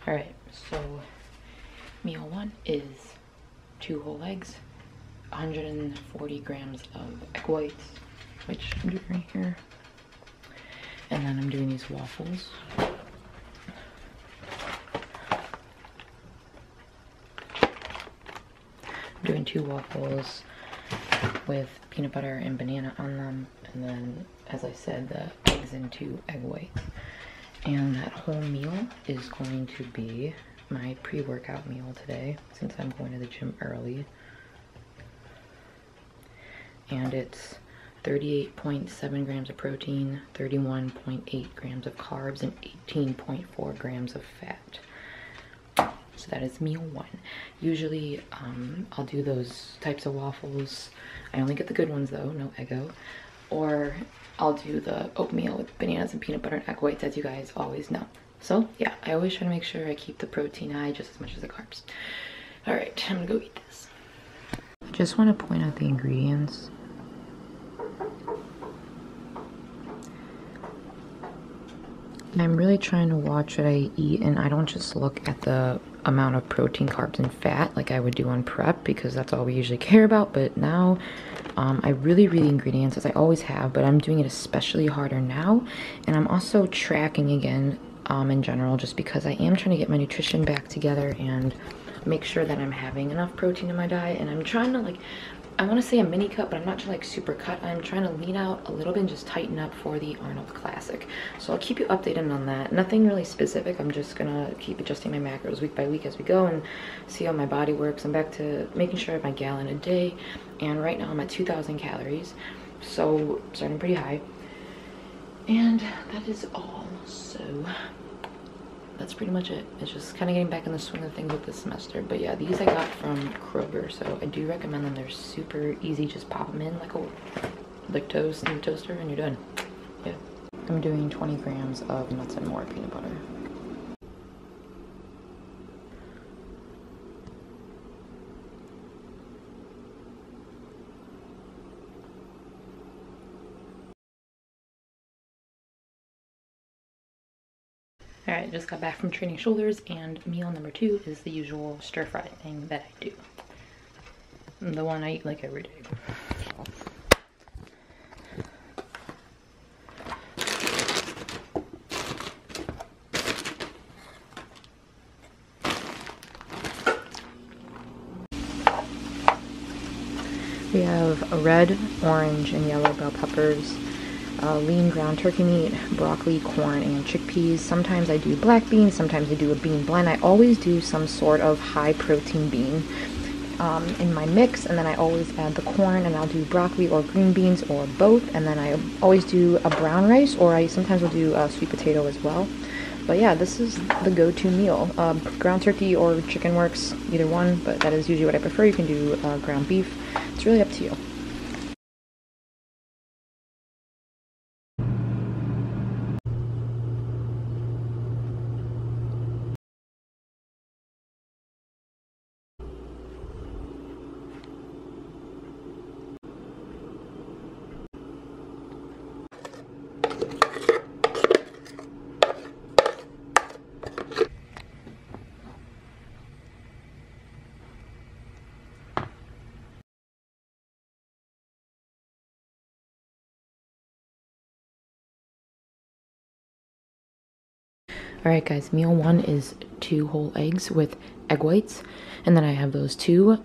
All right, so meal one is 2 whole eggs, 140 grams of egg whites, which I'm doing right here. And then I'm doing these waffles. I'm doing 2 waffles with peanut butter and banana on them. And then, as I said, the eggs and 2 egg whites. And that whole meal is going to be my pre-workout meal today, since I'm going to the gym early. And it's 38.7 grams of protein, 31.8 grams of carbs, and 18.4 grams of fat. So that is meal one. Usually I'll do those types of waffles. I only get the good ones though, no Eggo. Or I'll do the oatmeal with bananas and peanut butter and egg whites, as you guys always know. So yeah, I always try to make sure I keep the protein high just as much as the carbs. All right, I'm gonna go eat this. I just want to point out the ingredients. I'm really trying to watch what I eat, and I don't just look at the amount of protein, carbs, and fat like I would do on prep, because that's all we usually care about. But now I really read the ingredients, as I always have, but I'm doing it especially harder now. And I'm also tracking again in general, just because I am trying to get my nutrition back together and make sure that I'm having enough protein in my diet. And I'm trying to, like, I want to say a mini cut, but I'm not trying to like super cut. I'm trying to lean out a little bit and just tighten up for the Arnold Classic. So I'll keep you updated on that. Nothing really specific. I'm just gonna keep adjusting my macros week by week as we go and see how my body works. I'm back to making sure I have my gallon a day, and right now I'm at 2,000 calories, so starting pretty high. And that is all. So that's pretty much it. It's just kind of getting back in the swing of things with this semester. But yeah, these I got from Kroger, so I do recommend them. They're super easy. Just pop them in like toast in the toaster and you're done. Yeah. I'm doing 20 grams of Nuts and More peanut butter. All right, just got back from training shoulders, and meal number 2 is the usual stir fry thing that I do. The one I eat like every day. We have a red, orange, and yellow bell peppers, lean ground turkey meat, broccoli, corn, and chickpeas. Sometimes I do black beans, sometimes I do a bean blend. I always do some sort of high protein bean in my mix, and then I always add the corn, and I'll do broccoli or green beans or both, and then I always do a brown rice, or I sometimes will do a sweet potato as well. But yeah, this is the go-to meal. Ground turkey or chicken works, either one, but that is usually what I prefer. You can do ground beef. It's really up to you. Alright guys, meal 1 is 2 whole eggs with egg whites, and then I have those 2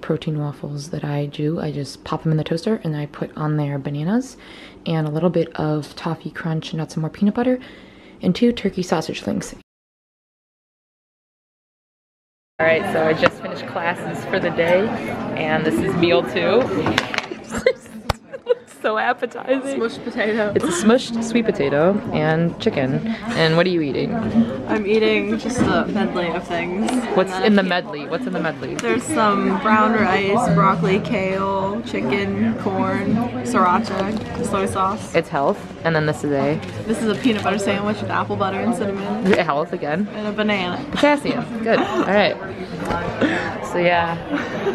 protein waffles that I do. I just pop them in the toaster and I put on there bananas and a little bit of toffee crunch, Nuts and More peanut butter, and 2 turkey sausage links. Alright, so I just finished classes for the day, and this is meal 2. So appetizing. Smushed potato. It's a smushed sweet potato and chicken. And what are you eating? I'm eating just a medley of things. What's in the medley? What's in the medley? There's some brown rice, broccoli, kale, chicken, corn, sriracha, soy sauce. It's health. And then this is a peanut butter sandwich with apple butter and cinnamon. Health again. And a banana. Potassium. Good. All right. So yeah,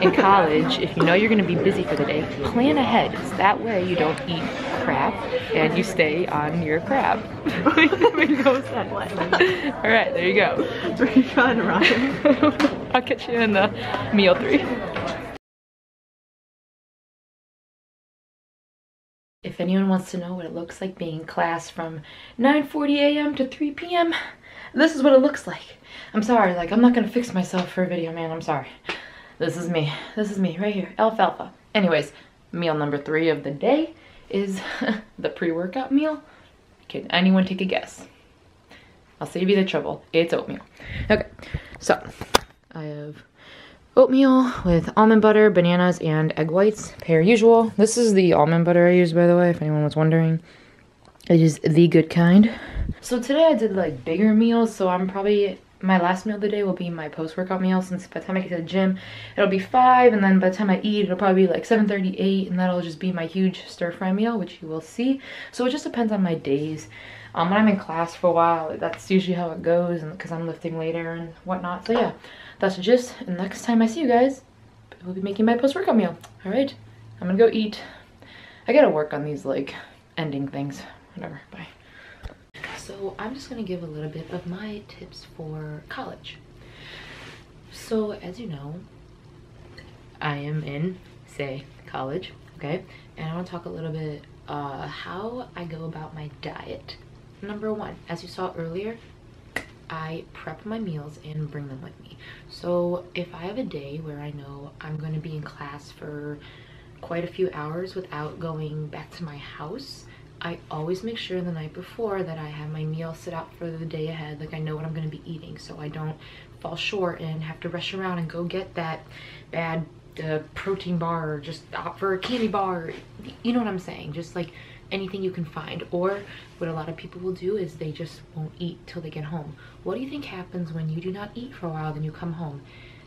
in college, if you know you're gonna be busy for the day, plan ahead. So that way you don't eat crap and you stay on your crap. Alright, there you go. Are you trying to rhyme? I'll catch you in the meal 3. If anyone wants to know what it looks like being in class from 9:40 a.m. to 3 p.m., this is what it looks like. I'm sorry, like, I'm not gonna fix myself for a video, man, I'm sorry. This is me right here, alfalfa. Anyways, meal number 3 of the day is the pre-workout meal. Can anyone take a guess? I'll save you the trouble, it's oatmeal. Okay, so I have oatmeal with almond butter, bananas, and egg whites, per usual. This is the almond butter I use, by the way, if anyone was wondering. It is the good kind. So today I did like bigger meals, so I'm probably, my last meal of the day will be my post-workout meal, since by the time I get to the gym, it'll be 5, and then by the time I eat, it'll probably be like 7:30, 8, and that'll just be my huge stir-fry meal, which you will see. So it just depends on my days. When I'm in class for a while, that's usually how it goes, and because I'm lifting later and whatnot. So yeah, that's the gist. And next time I see you guys, we'll be making my post-workout meal. All right, I'm gonna go eat. I gotta work on these like ending things. Whatever. Bye. So I'm just gonna give a little bit of my tips for college. So as you know, I am in, say, college, okay? And I want to talk a little bit how I go about my diet. Number 1, as you saw earlier, I prep my meals and bring them with me. So if I have a day where I know I'm going to be in class for quite a few hours without going back to my house, I always make sure the night before that I have my meal set out for the day ahead, like I know what I'm going to be eating, so I don't fall short and have to rush around and go get that bad protein bar or just opt for a candy bar. You know what I'm saying? Just like anything you can find. Or what a lot of people will do is they just won't eat till they get home. What do you think happens when you do not eat for a while, then you come home?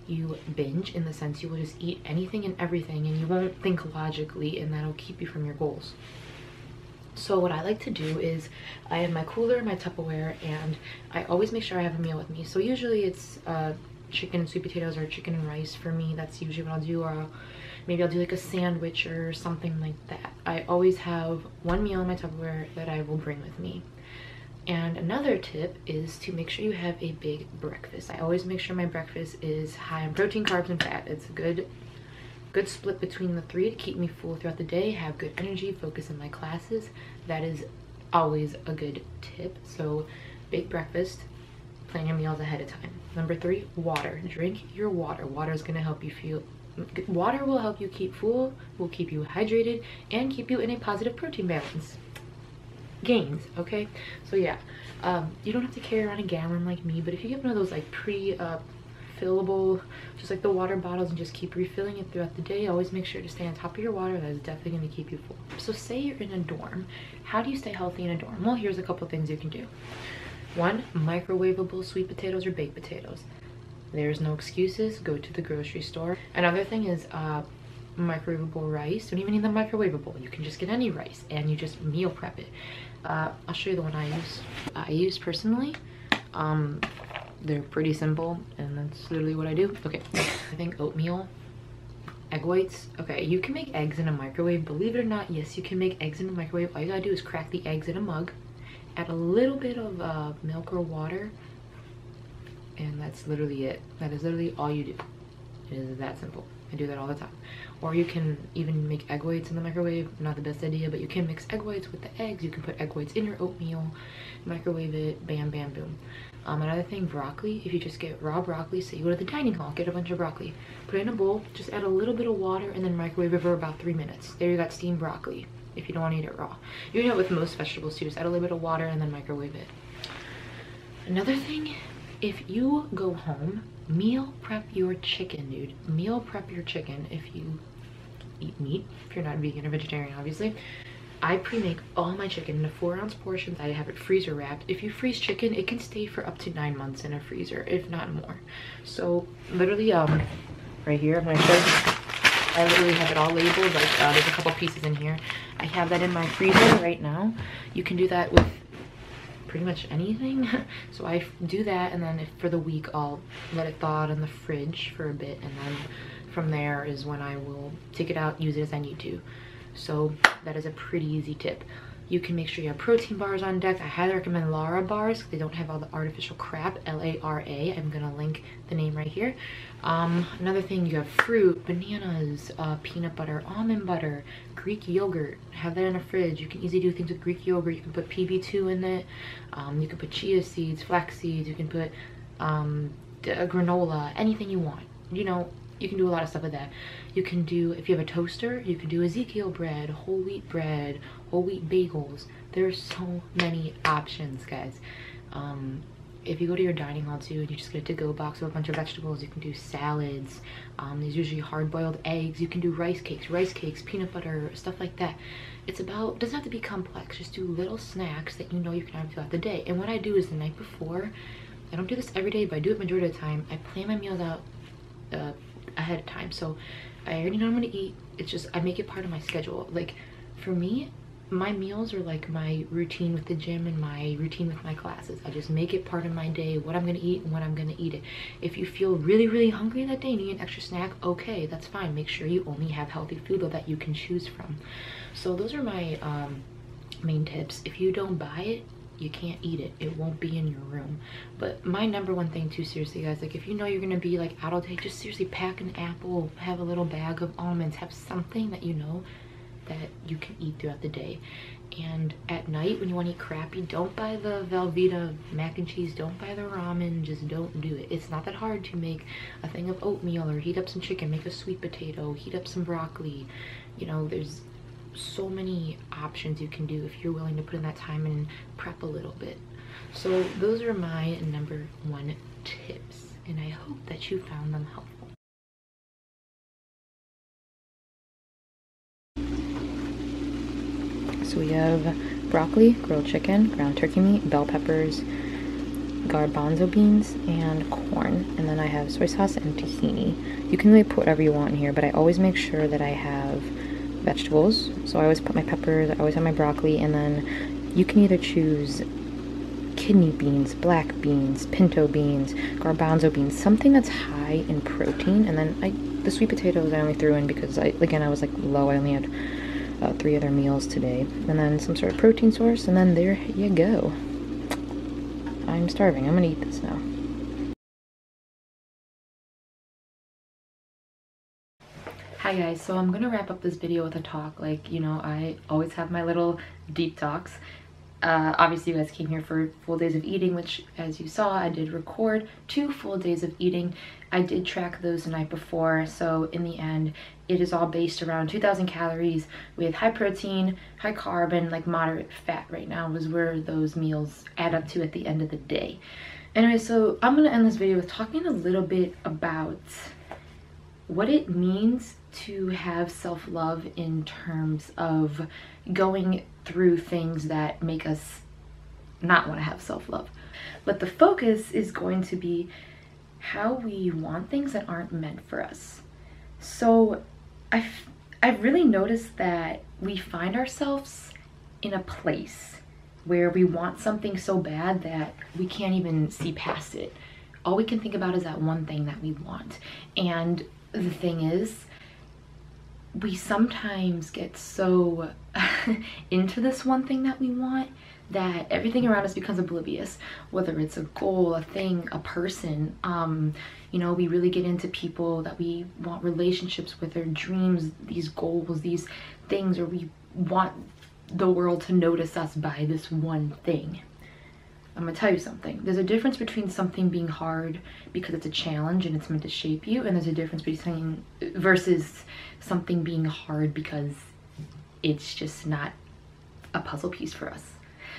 You binge, in the sense you will just eat anything and everything, and you won't think logically, and that'll keep you from your goals. So what I like to do is I have my cooler, my Tupperware, and I always make sure I have a meal with me. So usually it's chicken and sweet potatoes or chicken and rice for me. That's usually what I'll do, or maybe I'll do like a sandwich or something like that. I always have one meal in my Tupperware that I will bring with me. And another tip is to make sure you have a big breakfast. I always make sure my breakfast is high in protein, carbs, and fat. It's a good split between the 3 to keep me full throughout the day, have good energy, focus in my classes. That is always a good tip. So big breakfast, plan your meals ahead of time. Number 3, water. Drink your water. Water is going to help you feel, water will help you keep full, will keep you hydrated, and keep you in a positive protein balance. Gains, okay? So yeah, you don't have to carry around a gallon like me, but if you get one of those like fillable, just like the water bottles, and just keep refilling it throughout the day, always make sure to stay on top of your water. That is definitely going to keep you full. So say you're in a dorm. How do you stay healthy in a dorm? Well, here's a couple things you can do. 1, microwavable sweet potatoes or baked potatoes. There's no excuses, go to the grocery store. Another thing is microwavable rice. Don't even need the microwavable, you can just get any rice and you just meal prep it. I'll show you the one I use personally. They're pretty simple, and that's literally what I do. Okay, I think oatmeal, egg whites. Okay, you can make eggs in a microwave. Believe it or not, yes, you can make eggs in a microwave. All you gotta do is crack the eggs in a mug, add a little bit of milk or water, and that's literally it. That is literally all you do. It is that simple. I do that all the time. Or you can even make egg whites in the microwave. Not the best idea, but you can mix egg whites with the eggs. You can put egg whites in your oatmeal, microwave it, bam, bam, boom. Another thing, broccoli. If you just get raw broccoli, say you go to the dining hall, get a bunch of broccoli, put it in a bowl, just add a little bit of water, and then microwave it for about 3 minutes. There you got steamed broccoli, if you don't want to eat it raw. You can do it with most vegetables too. Just add a little bit of water and then microwave it. Another thing, if you go home, meal prep your chicken, dude. Meal prep your chicken if you eat meat, if you're not vegan or vegetarian, obviously. I pre-make all my chicken into 4-ounce portions. I have it freezer wrapped. If you freeze chicken, it can stay for up to 9 months in a freezer, if not more. So literally, right here, I'm gonna show you. I literally have it all labeled. Like there's a couple pieces in here. I have that in my freezer right now. You can do that with pretty much anything. So I do that, and then if for the week I'll let it thaw out in the fridge for a bit, and then from there is when I will take it out, use it as I need to. So that is a pretty easy tip. You can make sure you have protein bars on deck. I highly recommend Lara bars because they don't have all the artificial crap. L-A-R-A. I'm gonna link the name right here. Another thing, you have fruit, bananas, peanut butter, almond butter, Greek yogurt. Have that in a fridge. You can easily do things with Greek yogurt. You can put PB2 in it. You can put chia seeds, flax seeds. You can put granola, anything you want. You know, you can do a lot of stuff with that. You can do, if you have a toaster, you can do Ezekiel bread, whole wheat bagels. There's so many options, guys. If you go to your dining hall too and you just get a to-go box with a bunch of vegetables, you can do salads. There's usually hard-boiled eggs. You can do rice cakes, peanut butter, stuff like that. It's about, doesn't have to be complex. Just do little snacks that you know you can have throughout the day. And what I do is the night before, I don't do this every day, but I do it majority of the time. I plan my meals out ahead of time, so I already know what I'm gonna eat. It's just I make it part of my schedule. Like for me, my meals are like my routine with the gym and my routine with my classes. I just make it part of my day, what I'm gonna eat and when I'm gonna eat it. If you feel really hungry that day and you need an extra snack, okay, that's fine. Make sure you only have healthy food though that you can choose from. So those are my main tips. If you don't buy it, you can't eat it. It won't be in your room. But my number one thing too, seriously guys, like if you know you're gonna be like out all day, just seriously pack an apple, have a little bag of almonds, have something that you know that you can eat throughout the day. And at night when you want to eat crappy, don't buy the Velveeta mac and cheese, don't buy the ramen, just don't do it. It's not that hard to make a thing of oatmeal or heat up some chicken, make a sweet potato, heat up some broccoli. You know, there's so many options you can do if you're willing to put in that time and prep a little bit. So those are my number one tips, and I hope that you found them helpful. So we have broccoli, grilled chicken, ground turkey meat, bell peppers, garbanzo beans, and corn. And then I have soy sauce and tahini. You can really put whatever you want in here, but I always make sure that I have vegetables. So I always put my peppers, I always have my broccoli, and then you can either choose kidney beans, black beans, pinto beans, garbanzo beans, something that's high in protein. And then the sweet potatoes I only threw in because I was like low. I only had 3 other meals today, and then some sort of protein source, and then there you go. I'm starving. I'm gonna eat this now. Hi guys, so I'm gonna wrap up this video with a talk. Like, you know, I always have my little deep talks. Obviously you guys came here for full days of eating, which as you saw, I did record 2 full days of eating. I did track those the night before, so in the end, it is all based around 2,000 calories with high protein, high carb, and like moderate fat right now is where those meals add up to at the end of the day. Anyway, so I'm gonna end this video with talking a little bit about what it means to have self-love in terms of going through things that make us not want to have self-love. But the focus is going to be how we want things that aren't meant for us. So I've really noticed that we find ourselves in a place where we want something so bad that we can't even see past it. All we can think about is that one thing that we want. And the thing is, we sometimes get so into this one thing that we want that everything around us becomes oblivious, whether it's a goal, a thing, a person. You know, we really get into people that we want relationships with, their dreams, these goals, these things, or we want the world to notice us by this one thing. I'm gonna tell you something. There's a difference between something being hard because it's a challenge and it's meant to shape you, and there's a difference between versus something being hard because it's just not a puzzle piece for us.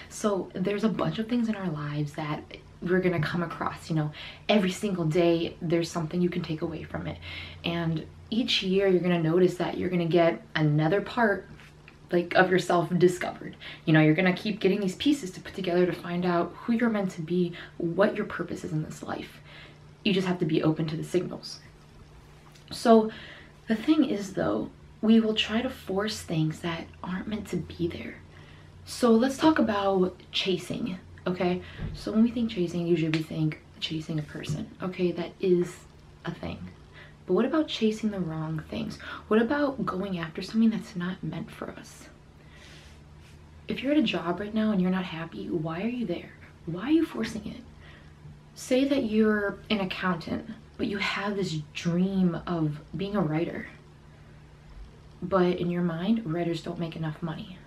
So there's a bunch of things in our lives that we're gonna come across, you know, every single day there's something you can take away from it. And each year you're gonna notice that you're gonna get another part like of yourself discovered. You know, you're gonna keep getting these pieces to put together to find out who you're meant to be, what your purpose is in this life. You just have to be open to the signals. So the thing is though, we will try to force things that aren't meant to be there. So let's talk about chasing. okay? So when we think chasing, usually we think chasing a person, okay? That is a thing. But what about chasing the wrong things? What about going after something that's not meant for us? If you're at a job right now and you're not happy, why are you there? Why are you forcing it? Say that you're an accountant, but you have this dream of being a writer. But in your mind, writers don't make enough money.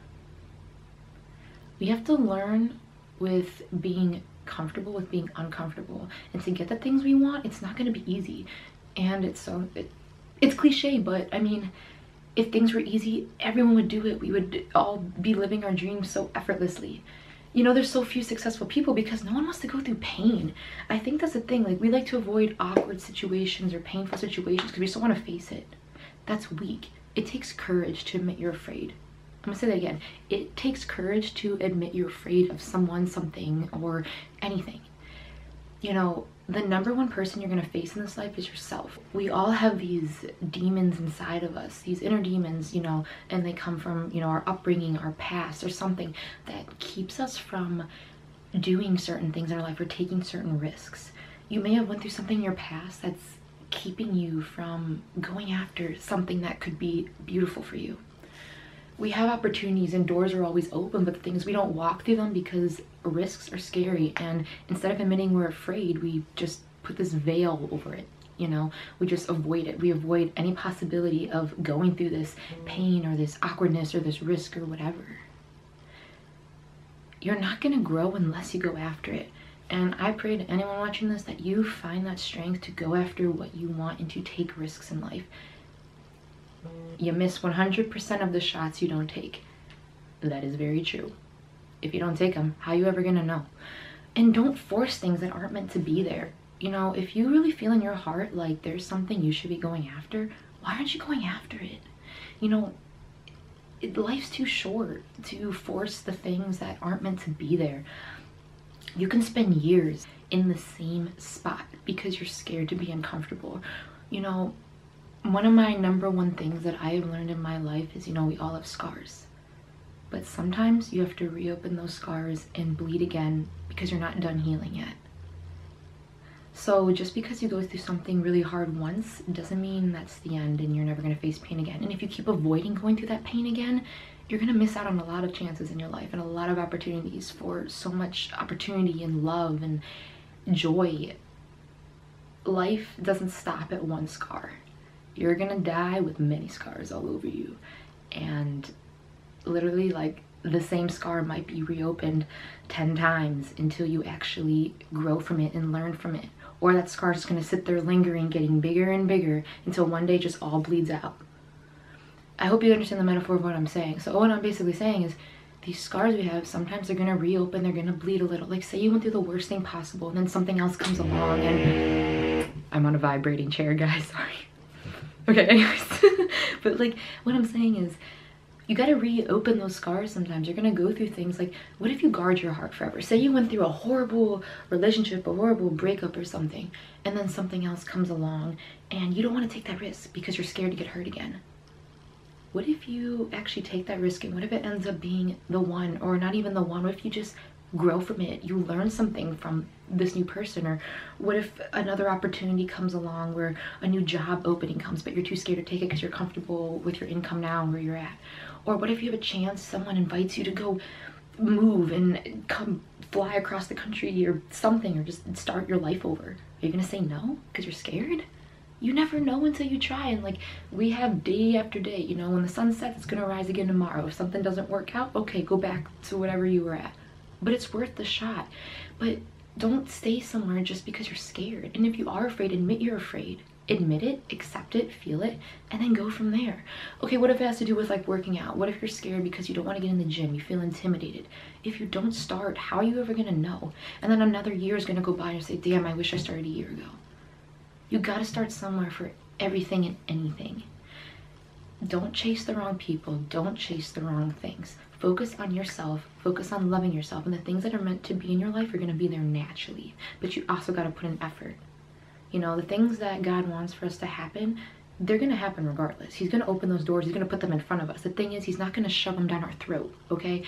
We have to learn with being comfortable with being uncomfortable. And to get the things we want, it's not going to be easy. And it's cliche, but I mean, if things were easy, everyone would do it. We would all be living our dreams so effortlessly. You know, there's so few successful people because no one wants to go through pain. I think that's the thing. Like, we like to avoid awkward situations or painful situations because we just don't want to face it. That's weak. It takes courage to admit you're afraid. I'm gonna say that again. It takes courage to admit you're afraid of someone, something, or anything. You know, the #1 person you're gonna face in this life is yourself. We all have these demons inside of us, these inner demons, you know, and they come from, you know, our upbringing, our past, or something that keeps us from doing certain things in our life or taking certain risks. You may have went through something in your past that's keeping you from going after something that could be beautiful for you. We have opportunities and doors are always open, but the thing is we don't walk through them because risks are scary, and instead of admitting we're afraid, we just put this veil over it. You know, we just avoid it. We avoid any possibility of going through this pain or this awkwardness or this risk or whatever. You're not gonna grow unless you go after it. And I pray to anyone watching this that you find that strength to go after what you want and to take risks in life. You miss 100% of the shots you don't take. That is very true. If you don't take them, how are you ever gonna know? And don't force things that aren't meant to be there. You know, if you really feel in your heart like there's something you should be going after, why aren't you going after it? You know, life's too short to force the things that aren't meant to be there. You can spend years in the same spot because you're scared to be uncomfortable. You know, one of my #1 things that I have learned in my life is, you know, we all have scars. But sometimes you have to reopen those scars and bleed again because you're not done healing yet. So just because you go through something really hard once doesn't mean that's the end and you're never going to face pain again. And if you keep avoiding going through that pain again, you're going to miss out on a lot of chances in your life and a lot of opportunities for so much opportunity and love and joy. Life doesn't stop at one scar. You're gonna die with many scars all over you. And literally, like, the same scar might be reopened 10 times until you actually grow from it and learn from it. Or that scar is gonna sit there lingering, getting bigger and bigger until one day it just all bleeds out. I hope you understand the metaphor of what I'm saying. So what I'm basically saying is, these scars we have, sometimes they're gonna reopen, they're gonna bleed a little. Like, say you went through the worst thing possible and then something else comes along and... I'm on a vibrating chair, guys, sorry. Okay, anyways. But like, what I'm saying is, you gotta reopen those scars sometimes. You're gonna go through things like, what if you guard your heart forever? Say you went through a horrible relationship, a horrible breakup or something, and then something else comes along and you don't wanna take that risk because you're scared to get hurt again. What if you actually take that risk, and what if it ends up being the one, or not even the one? What if you just grow from it? You learn something from this new person. Or what if another opportunity comes along where a new job opening comes, but you're too scared to take it because you're comfortable with your income now and where you're at? Or what if you have a chance, someone invites you to go move and come fly across the country or something, or just start your life over? Are you gonna say no because you're scared? You never know until you try. And like, we have day after day, you know, when the sun sets, it's gonna rise again tomorrow. If something doesn't work out, okay, go back to whatever you were at. But it's worth the shot. But don't stay somewhere just because you're scared. And if you are afraid, admit you're afraid. Admit it, accept it, feel it, and then go from there. Okay, what if it has to do with like working out? What if you're scared because you don't want to get in the gym, you feel intimidated? If you don't start, how are you ever gonna know? And then another year is gonna go by and you say, damn, I wish I started a year ago. You gotta start somewhere for everything and anything. Don't chase the wrong people, don't chase the wrong things. Focus on yourself, focus on loving yourself, and the things that are meant to be in your life are gonna be there naturally. But you also gotta put in effort. You know, the things that God wants for us to happen, they're gonna happen regardless. He's gonna open those doors, he's gonna put them in front of us. The thing is, he's not gonna shove them down our throat, okay?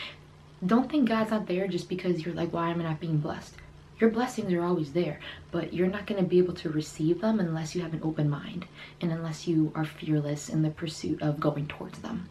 don't think God's not there just because you're like, why am I not being blessed? Your blessings are always there, but you're not going to be able to receive them unless you have an open mind and unless you are fearless in the pursuit of going towards them.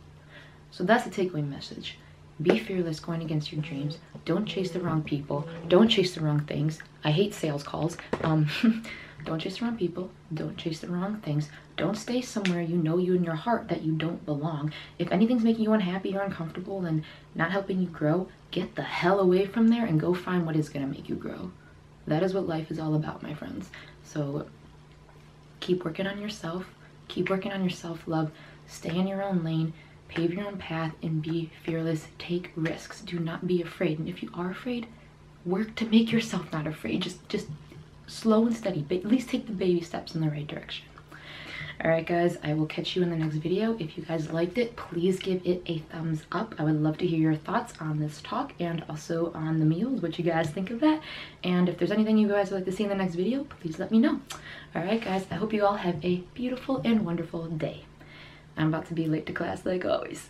So that's the takeaway message. Be fearless going against your dreams. Don't chase the wrong people. Don't chase the wrong things. I hate sales calls. Don't chase the wrong people. Don't chase the wrong things. Don't stay somewhere you know you in your heart that you don't belong. If anything's making you unhappy or uncomfortable and not helping you grow, get the hell away from there and go find what is going to make you grow. That is what life is all about, my friends. So keep working on yourself. Keep working on your self-love. Stay in your own lane. Pave your own path and be fearless. Take risks. Do not be afraid. And if you are afraid, work to make yourself not afraid. Just slow and steady, but at least take the baby steps in the right direction. Alright guys, I will catch you in the next video. If you guys liked it, please give it a thumbs up. I would love to hear your thoughts on this talk and also on the meals, what you guys think of that. And if there's anything you guys would like to see in the next video, please let me know. Alright guys, I hope you all have a beautiful and wonderful day. I'm about to be late to class like always.